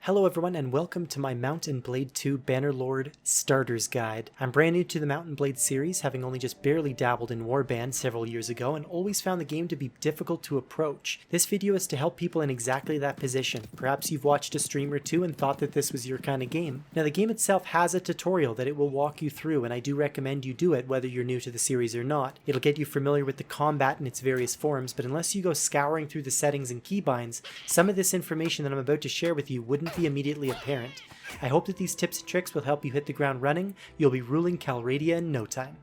Hello everyone and welcome to my Mount & Blade 2 Bannerlord Starter's Guide. I'm brand new to the Mount & Blade series, having only just barely dabbled in Warband several years ago and always found the game to be difficult to approach. This video is to help people in exactly that position. Perhaps you've watched a stream or two and thought that this was your kind of game. Now the game itself has a tutorial that it will walk you through, and I do recommend you do it whether you're new to the series or not. It'll get you familiar with the combat in its various forms, but unless you go scouring through the settings and keybinds, some of this information that I'm about to share with you wouldn't be immediately apparent. I hope that these tips and tricks will help you hit the ground running. You'll be ruling Calradia in no time.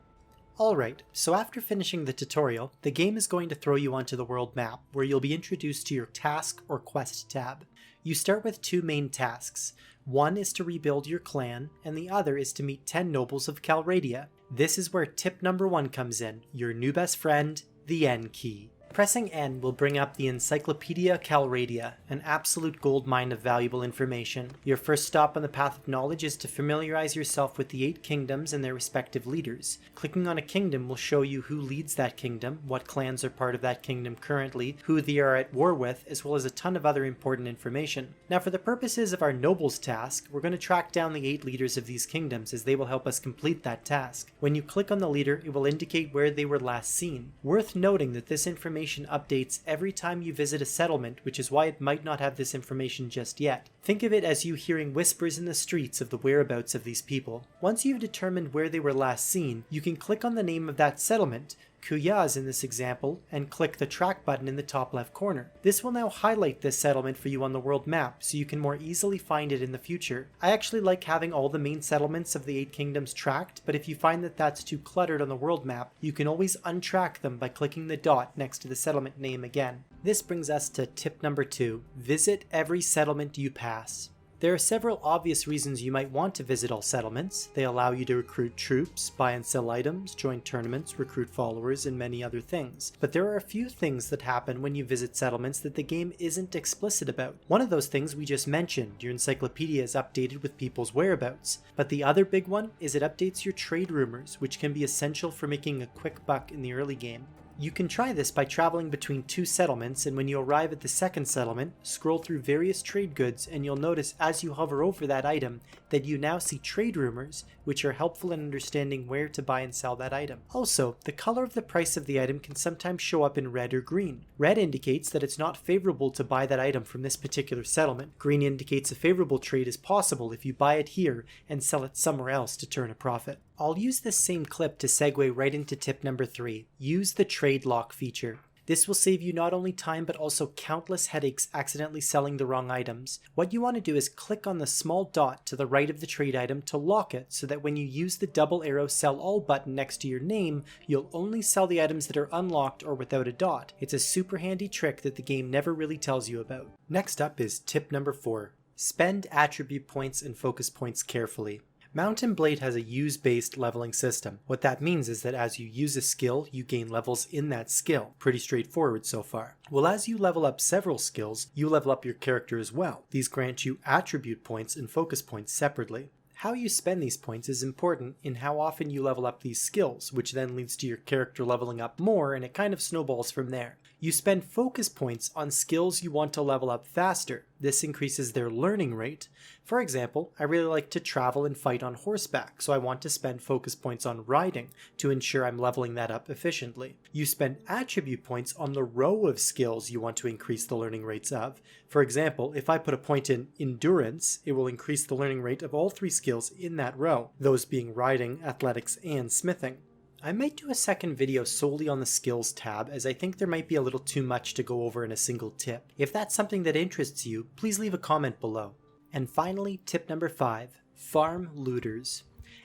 Alright, so after finishing the tutorial, the game is going to throw you onto the world map, where you'll be introduced to your task or quest tab. You start with two main tasks. One is to rebuild your clan, and the other is to meet 10 nobles of Calradia. This is where tip number 1 comes in, your new best friend, the N key. Pressing N will bring up the Encyclopedia Calradia, an absolute goldmine of valuable information. Your first stop on the path of knowledge is to familiarize yourself with the 8 kingdoms and their respective leaders. Clicking on a kingdom will show you who leads that kingdom, what clans are part of that kingdom currently, who they are at war with, as well as a ton of other important information. Now for the purposes of our nobles task, we're going to track down the 8 leaders of these kingdoms, as they will help us complete that task. When you click on the leader, it will indicate where they were last seen. Worth noting that this information updates every time you visit a settlement, which is why it might not have this information just yet. Think of it as you hearing whispers in the streets of the whereabouts of these people. Once you've determined where they were last seen, you can click on the name of that settlement, Kuyaz in this example, and click the track button in the top left corner. This will now highlight this settlement for you on the world map, so you can more easily find it in the future. I actually like having all the main settlements of the 8 kingdoms tracked, but if you find that that's too cluttered on the world map, you can always untrack them by clicking the dot next to the settlement name again. This brings us to tip number 2, visit every settlement you pass. There are several obvious reasons you might want to visit all settlements. They allow you to recruit troops, buy and sell items, join tournaments, recruit followers, and many other things. But there are a few things that happen when you visit settlements that the game isn't explicit about. One of those things we just mentioned, your encyclopedia is updated with people's whereabouts. But the other big one is it updates your trade rumors, which can be essential for making a quick buck in the early game. You can try this by traveling between 2 settlements, and when you arrive at the second settlement, scroll through various trade goods, and you'll notice as you hover over that item that you now see trade rumors, which are helpful in understanding where to buy and sell that item. Also, the color of the price of the item can sometimes show up in red or green. Red indicates that it's not favorable to buy that item from this particular settlement. Green indicates a favorable trade is possible if you buy it here and sell it somewhere else to turn a profit. I'll use this same clip to segue right into tip number 3. Use the trade lock feature. This will save you not only time but also countless headaches accidentally selling the wrong items. What you want to do is click on the small dot to the right of the trade item to lock it, so that when you use the double arrow sell all button next to your name, you'll only sell the items that are unlocked or without a dot. It's a super handy trick that the game never really tells you about. Next up is tip number 4. Spend attribute points and focus points carefully. Mount & Blade has a use-based leveling system. What that means is that as you use a skill, you gain levels in that skill. Pretty straightforward so far. Well, as you level up several skills, you level up your character as well. These grant you attribute points and focus points separately. How you spend these points is important in how often you level up these skills, which then leads to your character leveling up more, and it kind of snowballs from there. You spend focus points on skills you want to level up faster. This increases their learning rate. For example, I really like to travel and fight on horseback, so I want to spend focus points on riding to ensure I'm leveling that up efficiently. You spend attribute points on the row of skills you want to increase the learning rates of. For example, if I put a point in endurance, it will increase the learning rate of all 3 skills in that row, those being riding, athletics, and smithing. I might do a second video solely on the skills tab, as I think there might be a little too much to go over in a single tip. If that's something that interests you, please leave a comment below. And finally, tip number 5, farm looters.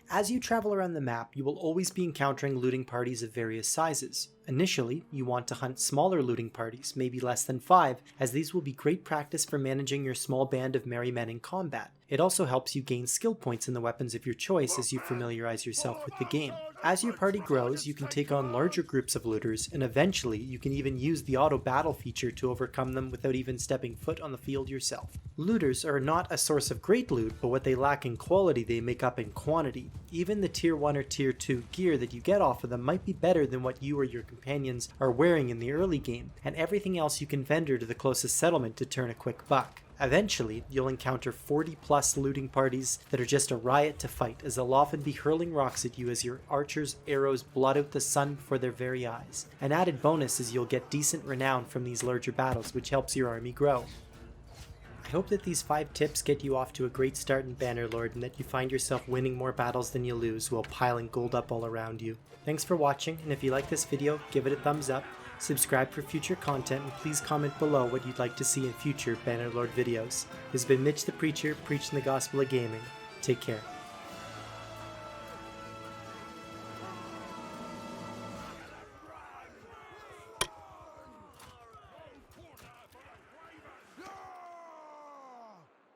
As you travel around the map, you will always be encountering looting parties of various sizes. Initially, you want to hunt smaller looting parties, maybe less than 5, as these will be great practice for managing your small band of merry men in combat. It also helps you gain skill points in the weapons of your choice as you familiarize yourself with the game. As your party grows, you can take on larger groups of looters, and eventually you can even use the auto battle feature to overcome them without even stepping foot on the field yourself. Looters are not a source of great loot, but what they lack in quality they make up in quantity. Even the tier 1 or tier 2 gear that you get off of them might be better than what you or your companions are wearing in the early game, and everything else you can vendor to the closest settlement to turn a quick buck. Eventually, you'll encounter 40 plus looting parties that are just a riot to fight, as they'll often be hurling rocks at you as your archers' arrows blot out the sun before their very eyes. An added bonus is you'll get decent renown from these larger battles, which helps your army grow. I hope that these 5 tips get you off to a great start in Bannerlord and that you find yourself winning more battles than you lose while piling gold up all around you. Thanks for watching, and if you like this video, give it a thumbs up, subscribe for future content, and please comment below what you'd like to see in future Bannerlord videos. This has been Mitch the Preacher, preaching the gospel of gaming. Take care.